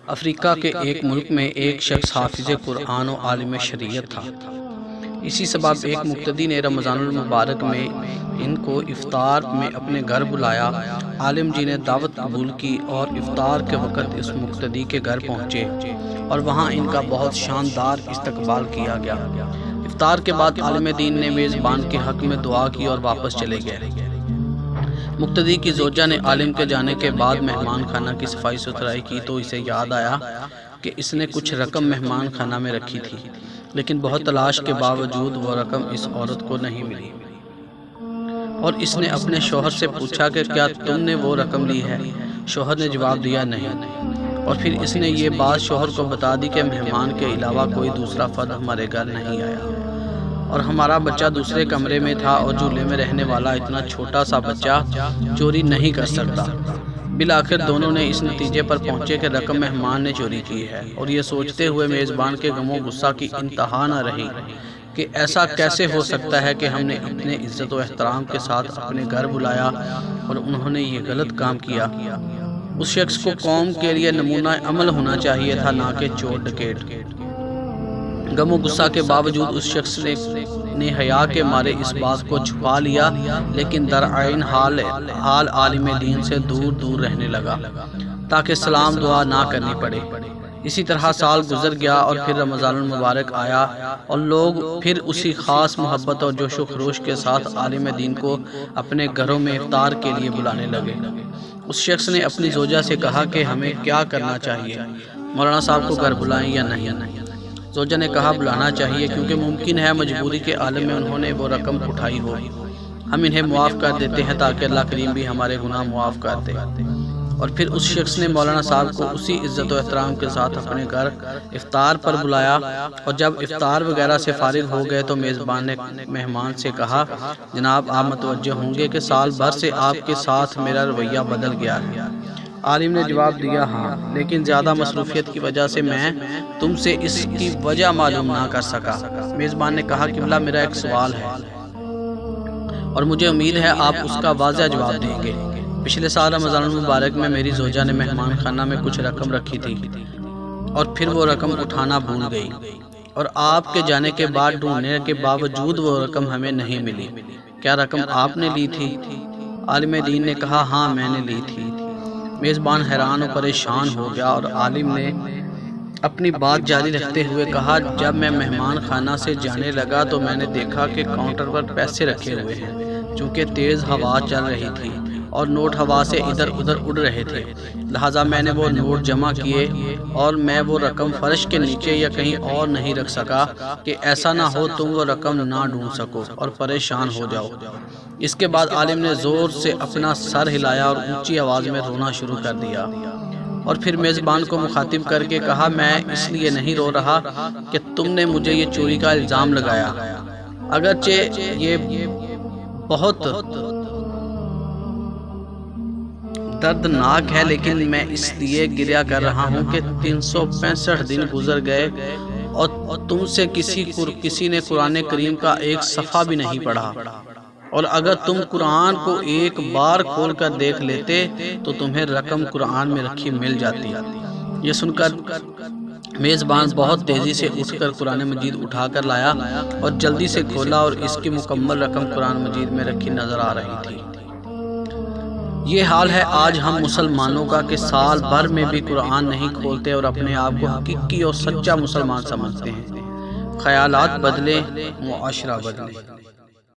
افریقہ کے ایک ملک میں ایک شخص حافظ قرآن و عالم شریعت تھا۔ اسی سبب ایک مقتدی نے رمضان المبارک میں ان کو افطار میں اپنے گھر بلایا۔ عالم جی نے دعوت قبول کی اور افطار کے وقت اس مقتدی کے گھر پہنچے اور وہاں ان کا بہت شاندار استقبال کیا گیا۔ افطار کے بعد عالم دین نے میزبان کے حق میں دعا کی اور واپس چلے گئے۔ مقتدی کی زوجہ نے عالم کے جانے کے بعد مہمان خانہ کی صفائی ستھرائی کی تو اسے یاد آیا کہ اس نے کچھ رقم مہمان خانہ میں رکھی تھی، لیکن بہت تلاش کے باوجود وہ رقم اس عورت کو نہیں ملی، اور اس نے اپنے شوہر سے پوچھا کہ کیا تم نے وہ رقم لی ہے؟ شوہر نے جواب دیا نہیں، اور پھر اس نے یہ بات شوہر کو بتا دی کہ مہمان کے علاوہ کوئی دوسرا فرد ہمارے گھر نہیں آیا، اور ہمارا بچہ دوسرے کمرے میں تھا اور جھولے میں رہنے والا اتنا چھوٹا سا بچہ چوری نہیں کر سکتا۔ بالآخر دونوں نے اس نتیجے پر پہنچے کہ رقم مہمان نے چوری کی ہے، اور یہ سوچتے ہوئے میزبان کے غم و غصہ کی انتہا نہ رہی کہ ایسا کیسے ہو سکتا ہے کہ ہم نے اتنے عزت و احترام کے ساتھ اپنے گھر بلایا اور انہوں نے یہ غلط کام کیا۔ اس شخص کو قوم کے لیے نمونہ عمل ہونا چاہیے تھا، نہ کہ چور ڈکیٹ۔ غم و غصہ کے باوجود اس شخص نے حیا کے مارے اس بات کو چھپا لیا، لیکن درعین حال عالم دین سے دور دور رہنے لگا تاکہ سلام دعا نہ کرنی پڑے۔ اسی طرح سال گزر گیا اور پھر رمضان المبارک آیا اور لوگ پھر اسی خاص محبت اور جوش و خروش کے ساتھ عالم دین کو اپنے گھروں میں افطار کے لیے بلانے لگے۔ اس شخص نے اپنی زوجہ سے کہا کہ ہمیں کیا کرنا چاہیے، مولانا صاحب کو گھر بلائیں یا نہیں؟ زوجہ نے کہا بلانا چاہیے، کیونکہ ممکن ہے مجبوری کے عالم میں انہوں نے وہ رقم اٹھائی ہو۔ ہم انہیں معاف کر دیتے ہیں تاکہ اللہ کریم بھی ہمارے گناہ معاف کر دے۔ اور پھر اس شخص نے مولانا صاحب کو اسی عزت و احترام کے ساتھ اپنے گھر افطار پر بلایا، اور جب افطار وغیرہ سے فارغ ہو گئے تو میزبان نے مہمان سے کہا، جناب آپ متوجہ ہوں گے کہ سال بھر سے آپ کے ساتھ میرا رویہ بدل گیا ہے۔ عالم نے جواب دیا ہاں، لیکن زیادہ مصروفیت کی وجہ سے میں تم سے اس کی وجہ معلوم نہ کر سکا۔ میزبان نے کہا قبلہ میرا ایک سوال ہے اور مجھے امید ہے آپ اس کا واضح جواب دیں گے۔ پچھلے سال رمضان المبارک میں میری زوجہ نے مہمان خانہ میں کچھ رقم رکھی تھی اور پھر وہ رقم اٹھانا بھول گئی، اور آپ کے جانے کے بعد ڈھونڈنے کے باوجود وہ رقم ہمیں نہیں ملی۔ کیا رقم آپ نے لی تھی؟ عالم دین نے کہا ہاں میں نے لی تھی۔ میزبان حیران و پریشان ہو گیا اور عالم نے اپنی بات جاری رکھتے ہوئے کہا، جب میں مہمان خانہ سے جانے لگا تو میں نے دیکھا کہ کاؤنٹر پر پیسے رکھے ہوئے ہیں، چونکہ تیز ہوا چل رہی تھی اور نوٹ ہوا سے ادھر ادھر اڑ رہے تھے، لہٰذا میں نے وہ نوٹ جمع کیے اور میں وہ رقم فرش کے نیچے یا کہیں اور نہیں رکھ سکا کہ ایسا نہ ہو تم وہ رقم نہ ڈھونڈ سکو اور پریشان ہو جاؤ۔ اس کے بعد عالم نے زور سے اپنا سر ہلایا اور اونچی آواز میں رونا شروع کر دیا، اور پھر میزبان کو مخاطب کر کے کہا، میں اس لیے نہیں رو رہا کہ تم نے مجھے یہ چوری کا الزام لگایا، اگرچہ یہ بہت دردناک ہے، لیکن میں اس لیے گریہ کر رہا ہوں کہ 365 دن گزر گئے اور تم سے کسی نے قرآن کریم کا ایک صفحہ بھی نہیں پڑھا، اور اگر تم قرآن کو ایک بار کھول کر دیکھ لیتے تو تمہیں رقم قرآن میں رکھی مل جاتی۔ یہ سن کر میزبان بہت تیزی سے اٹھ کر قرآن مجید اٹھا کر لایا اور جلدی سے کھولا، اور اس کی مکمل رقم قرآن مجید میں رکھی نظر آ رہی تھی۔ یہ حال ہے آج ہم مسلمانوں کا کہ سال بھر میں بھی قرآن نہیں کھولتے اور اپنے آپ کو حقیقی اور سچا مسلمان سمجھتے ہیں۔ خیالات بدلیں، معاشرہ بدلے۔